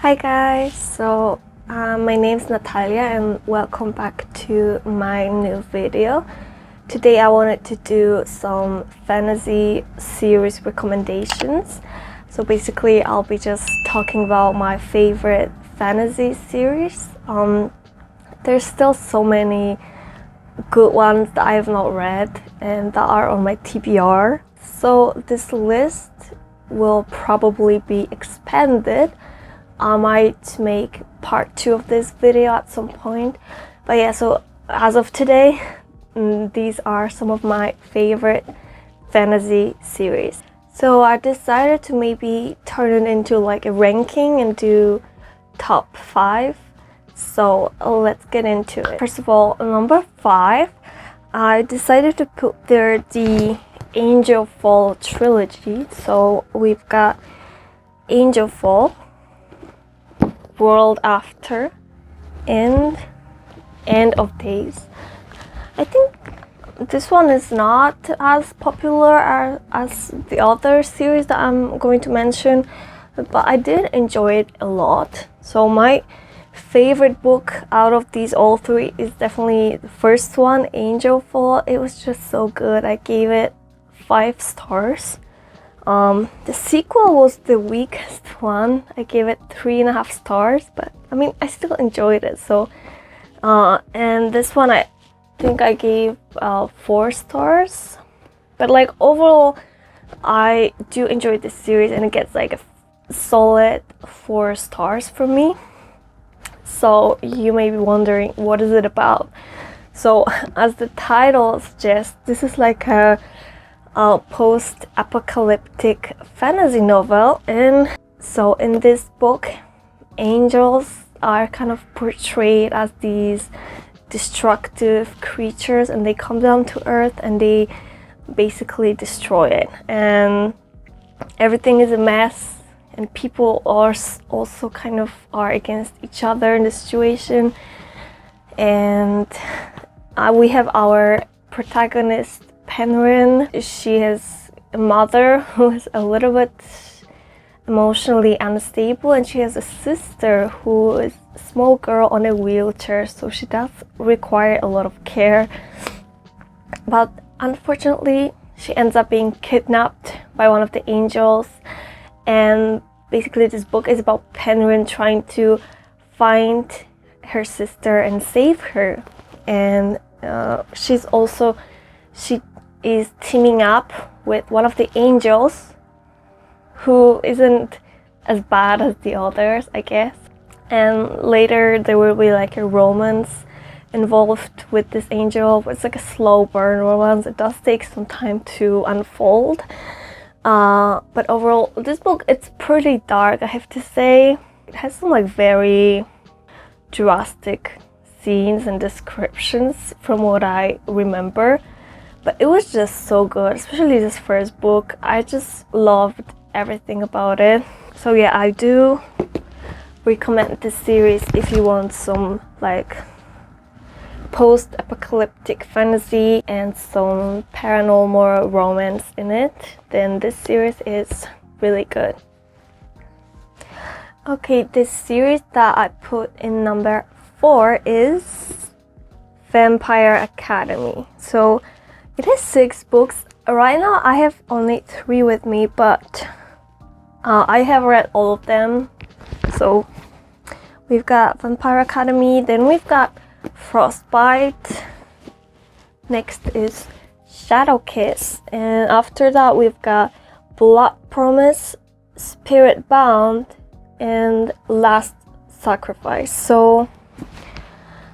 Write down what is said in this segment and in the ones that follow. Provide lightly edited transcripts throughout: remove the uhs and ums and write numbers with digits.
Hi guys, my name is Natalia and welcome back to my new video. Today I wanted to do some fantasy series recommendations. So basically I'll be just talking about my favorite fantasy series. There's still so many good ones that I have not read and that are on my TBR. So this list will probably be expanded. I might make part 2 of this video at some point. But yeah, so as of today, these are some of my favorite fantasy series. So I decided to maybe turn it into like a ranking and do top 5. So let's get into it. First of all, number 5, I decided to put there the Angel Fall trilogy. So we've got Angel Fall, World After, and End of Days. I think this one is not as popular as the other series that I'm going to mention, but I did enjoy it a lot. So my favorite book out of these all three is definitely the first one, Angel Fall. It was just so good. I gave it 5 stars. The sequel was the weakest one. I gave it 3.5 stars, but I mean, I still enjoyed it. So, and this one I think I gave 4 stars. But like overall, I do enjoy this series and it gets like a solid 4 stars from me. So you may be wondering, what is it about? So as the title suggests, this is like a post-apocalyptic fantasy novel, and so in this book angels are kind of portrayed as these destructive creatures, and they come down to earth and they basically destroy it, and everything is a mess, and people are also kind of are against each other in the situation. And we have our protagonist Penryn. She has a mother who is a little bit emotionally unstable, and she has a sister who is a small girl on a wheelchair, so she does require a lot of care. But unfortunately, she ends up being kidnapped by one of the angels, and basically this book is about Penryn trying to find her sister and save her. And she is teaming up with one of the angels who isn't as bad as the others, I guess. And later there will be like a romance involved with this angel. It's like a slow burn romance. It does take some time to unfold. But overall, this book, it's pretty dark, I have to say. It has some like very drastic scenes and descriptions from what I remember. But it was just so good, especially this first book. I just loved everything about it. So yeah, I do recommend this series if you want some like post-apocalyptic fantasy and some paranormal romance in it. Then this series is really good. Okay, this series that I put in number 4 is Vampire Academy. So it has 6 books. Right now I have only 3 with me, but I have read all of them. So we've got Vampire Academy, then we've got Frostbite, next is Shadow Kiss, and after that we've got Blood Promise, Spirit Bound, and Last Sacrifice. So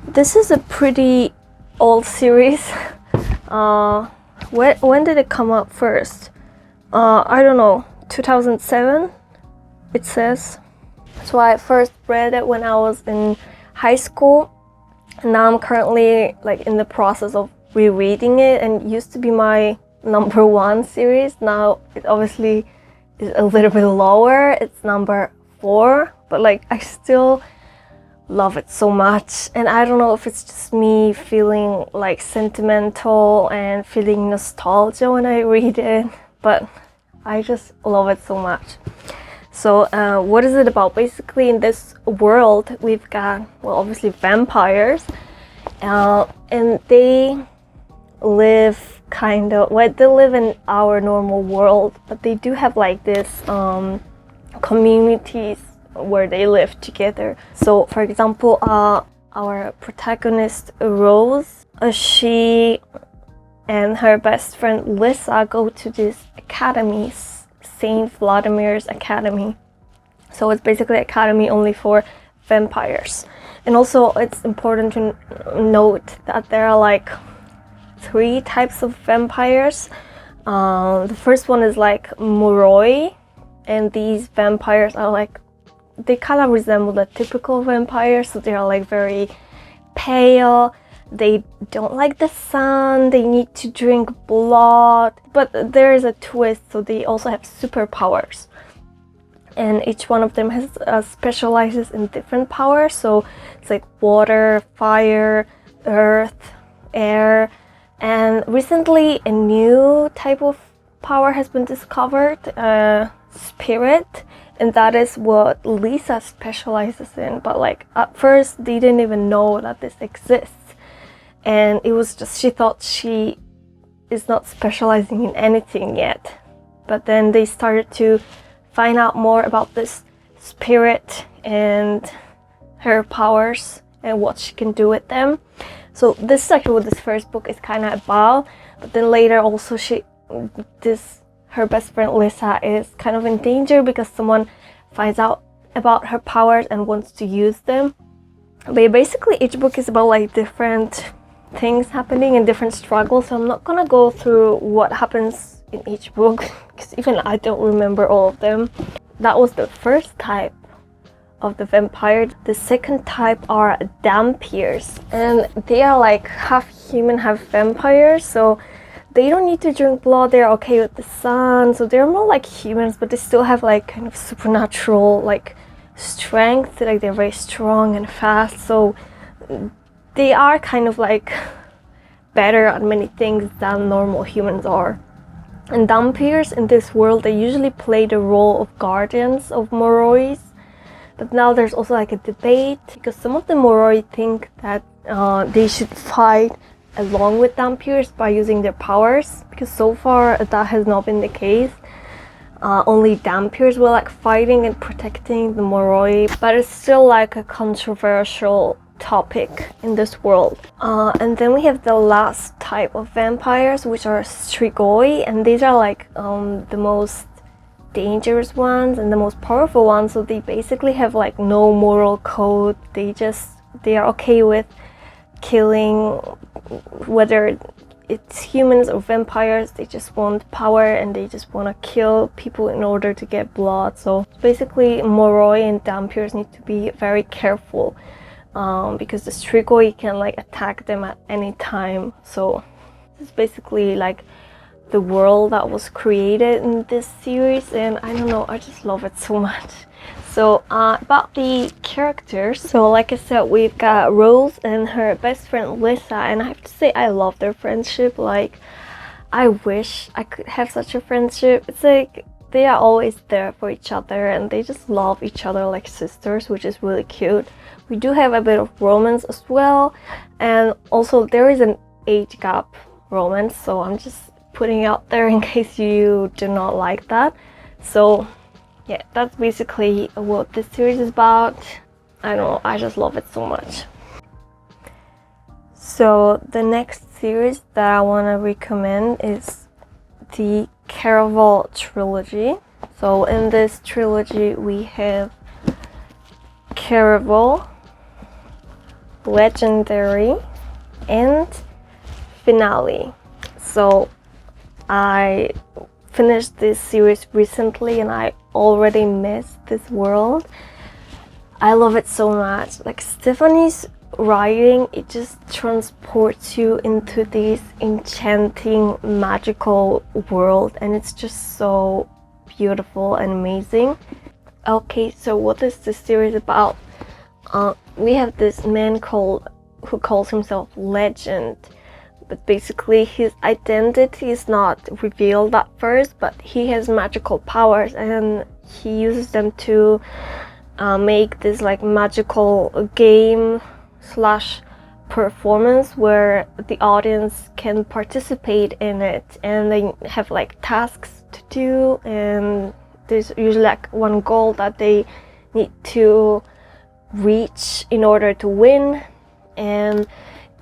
this is a pretty old series. When did it come out first? I don't know, 2007 it says. So I first read it when I was in high school, and now I'm currently like in the process of rereading it, and it used to be my number 1 series. Now it obviously is a little bit lower, it's number 4, but like I still love it so much. And I don't know if it's just me feeling like sentimental and feeling nostalgia when I read it, but I just love it so much. So what is it about? Basically, in this world, we've got, well, obviously vampires, and they live they live in our normal world, but they do have like this communities where they live together. So for example, our protagonist Rose, she and her best friend Lisa go to this academy, Saint Vladimir's Academy. So it's basically an academy only for vampires. And also it's important to note that there are like 3 types of vampires. The first one is like Moroi, and these vampires are like, they kind of resemble the typical vampires, so they are like very pale, they don't like the sun, they need to drink blood, but there is a twist, so they also have superpowers, and each one of them has specializes in different powers. So it's like water, fire, earth, air, and recently a new type of power has been discovered, spirit, and that is what Lisa specializes in. But like at first they didn't even know that this exists, and it was just, she thought she is not specializing in anything yet. But then they started to find out more about this spirit and her powers and what she can do with them. So this is actually what this first book is kind of about. But then later also her best friend Lisa is kind of in danger because someone finds out about her powers and wants to use them. But basically each book is about like different things happening and different struggles, so I'm not gonna go through what happens in each book because even I don't remember all of them. That was the first type of the vampire. The second type are Dampiers, and they are like half human, half vampires, so they don't need to drink blood, they're okay with the sun, so they're more like humans, but they still have like kind of supernatural like strength, like they're very strong and fast, so they are kind of like better at many things than normal humans are. And Dampiers in this world, they usually play the role of guardians of Morois, but now there's also like a debate because some of the Moroi think that they should fight along with Dampiers by using their powers, because so far that has not been the case. Only Dampiers were like fighting and protecting the Moroi, but it's still like a controversial topic in this world. And then we have the last type of vampires, which are Strigoi, and these are like the most dangerous ones and the most powerful ones. So they basically have like no moral code. They are okay with killing, whether it's humans or vampires. They just want power and they just want to kill people in order to get blood. So basically Moroi and Dampiers need to be very careful, because the Strigoi can like attack them at any time. So this is basically like the world that was created in this series, and I don't know, I just love it so much. So about the characters, so like I said, we've got Rose and her best friend Lisa, and I have to say I love their friendship. Like I wish I could have such a friendship. It's like they are always there for each other and they just love each other like sisters, which is really cute. We do have a bit of romance as well, and also there is an age gap romance, so I'm just putting out there in case you do not like that. So yeah, that's basically what this series is about. I don't know, I just love it so much. So the next series that I want to recommend is the Caraval trilogy. So in this trilogy we have Caraval, Legendary, and Finale. So I finished this series recently and I already missed this world. I love it so much. Like Stephanie's writing, it just transports you into this enchanting, magical world, and it's just so beautiful and amazing. Okay, so what is this series about? We have this man who calls himself Legend, but basically his identity is not revealed at first, but he has magical powers and he uses them to make this like magical game slash performance where the audience can participate in it, and they have like tasks to do, and there's usually like one goal that they need to reach in order to win, and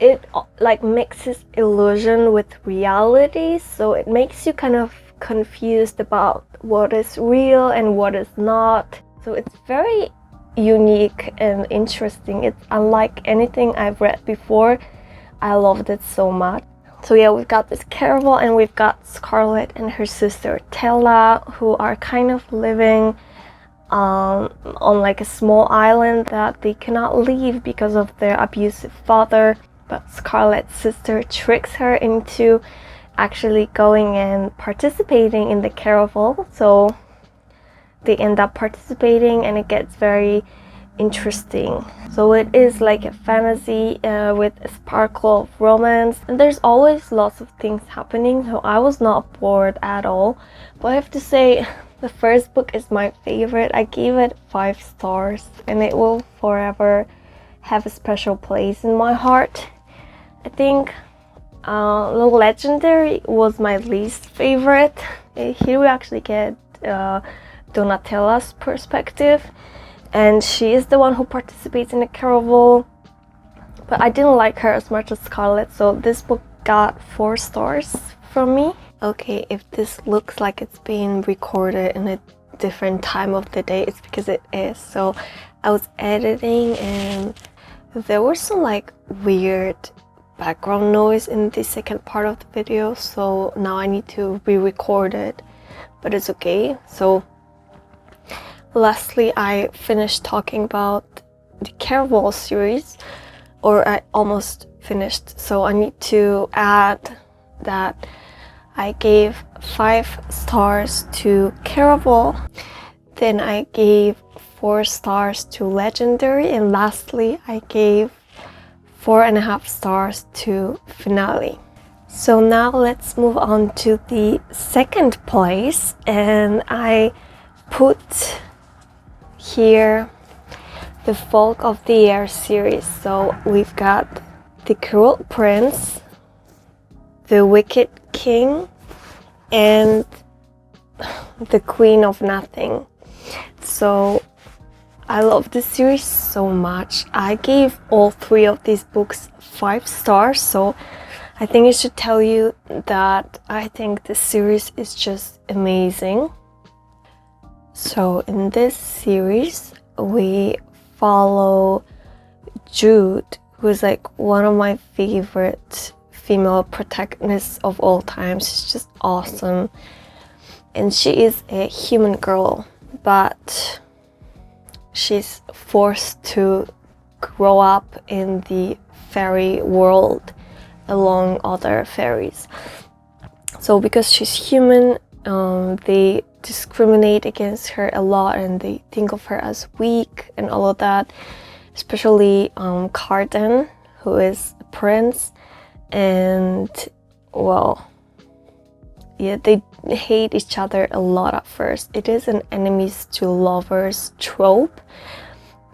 it like mixes illusion with reality, so it makes you kind of confused about what is real and what is not. So it's very unique and interesting. It's unlike anything I've read before. I loved it so much. So yeah, we've got this Caraval and we've got Scarlett and her sister Tella, who are kind of living on like a small island that they cannot leave because of their abusive father. But Scarlett's sister tricks her into actually going and participating in the Caraval. So they end up participating and it gets very interesting. So it is like a fantasy with a sparkle of romance, and there's always lots of things happening, so I was not bored at all. But I have to say, the first book is my favorite. I gave it 5 stars and it will forever have a special place in my heart. I think the Legendary was my least favorite. Here we actually get Donatella's perspective, and she is the one who participates in the Caraval, but I didn't like her as much as Scarlett, so this book got 4 stars from me. Okay, if this looks like it's being recorded in a different time of the day, it's because it is. So I was editing and there was some like weird background noise in the second part of the video, so now I need to re-record it, but it's okay. So lastly, I finished talking about the Caraval series, or I almost finished, so I need to add that I gave 5 stars to Caraval, then I gave 4 stars to Legendary, and lastly I gave 4.5 stars to Finale. So now let's move on to the second place, and I put here the Folk of the Air series. So we've got The Cruel Prince, The Wicked King, and The Queen of Nothing. So I love this series so much. I gave all 3 of these books 5 stars, so I think I should tell you that I think this series is just amazing. So in this series we follow Jude, who is like one of my favorite female protagonists of all time. She's just awesome, and she is a human girl, but she's forced to grow up in the fairy world along other fairies. So because she's human, they discriminate against her a lot and they think of her as weak and all of that, especially Carden, who is a prince, and well, yeah, they hate each other a lot at first. It is an enemies to lovers trope,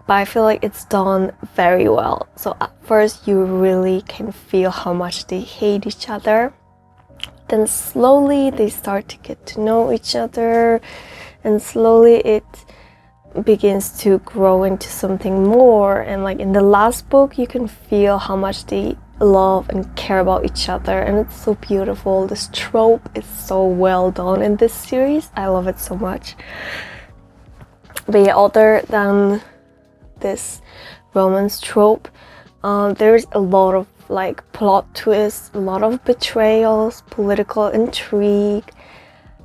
but I feel like it's done very well. So at first you really can feel how much they hate each other. Then slowly they start to get to know each other, and slowly it begins to grow into something more. And like in the last book, you can feel how much they love and care about each other, and it's so beautiful. This trope is so well done in this series. I love it so much. But yeah, other than this romance trope, there's a lot of like plot twists, a lot of betrayals, political intrigue,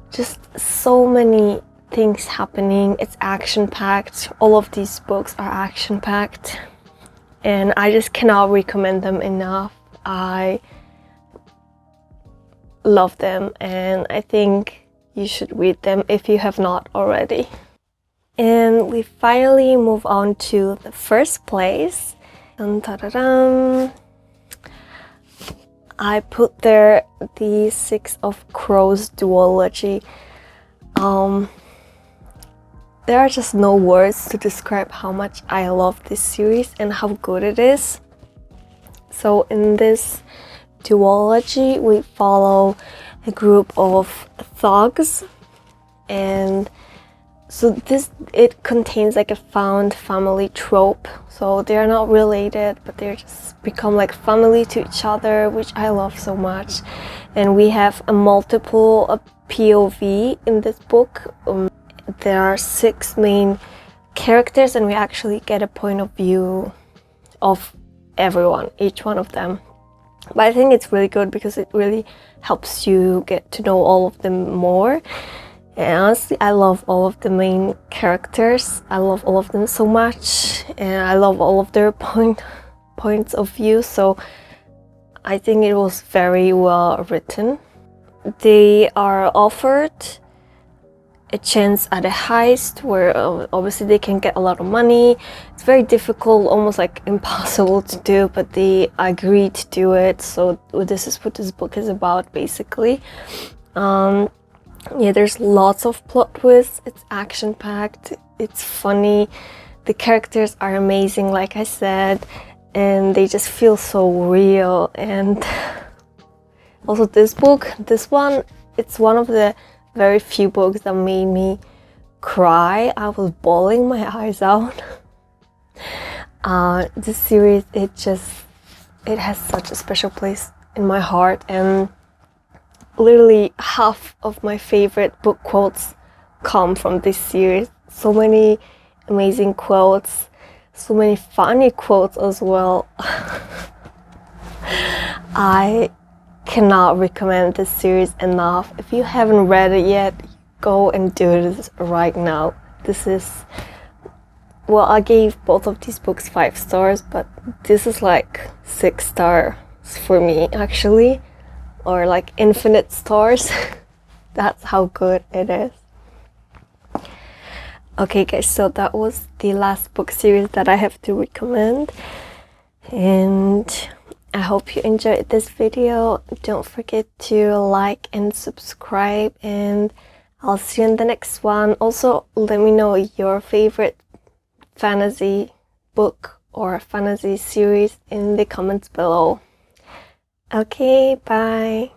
just so many things happening. It's action-packed. All of these books are action-packed, and I just cannot recommend them enough. I love them, and I think you should read them if you have not already. And we finally move on to the first place. Dun, da, da, dum. I put there the Six of Crows duology. There are just no words to describe how much I love this series and how good it is. So in this duology, we follow a group of thugs, and so it contains like a found family trope. So they're not related, but they're just become like family to each other, which I love so much. And we have a multiple POV in this book. There are 6 main characters, and we actually get a point of view of everyone, each one of them. But I think it's really good because it really helps you get to know all of them more. And honestly, I love all of the main characters. I love all of them so much, and I love all of their points of view. So I think it was very well written. They are offered a chance at a heist where obviously they can get a lot of money. It's very difficult, almost like impossible to do, but they agree to do it. So this is what this book is about, basically. Yeah, there's lots of plot twists. It's action-packed. It's funny. The characters are amazing, like I said, and they just feel so real. And also this one, it's one of the very few books that made me cry. I was bawling my eyes out. This series, it has such a special place in my heart, and literally half of my favorite book quotes come from this series. So many amazing quotes, so many funny quotes as well. I cannot recommend this series enough. If you haven't read it yet, go and do this right now. This is, well, I gave both of these books 5 stars, but this is like 6 stars for me, actually, or like infinite stars. That's how good it is. Okay guys, so that was the last book series that I have to recommend, and I hope you enjoyed this video. Don't forget to like and subscribe, and I'll see you in the next one. Also, let me know your favorite fantasy book or fantasy series in the comments below. Okay, bye.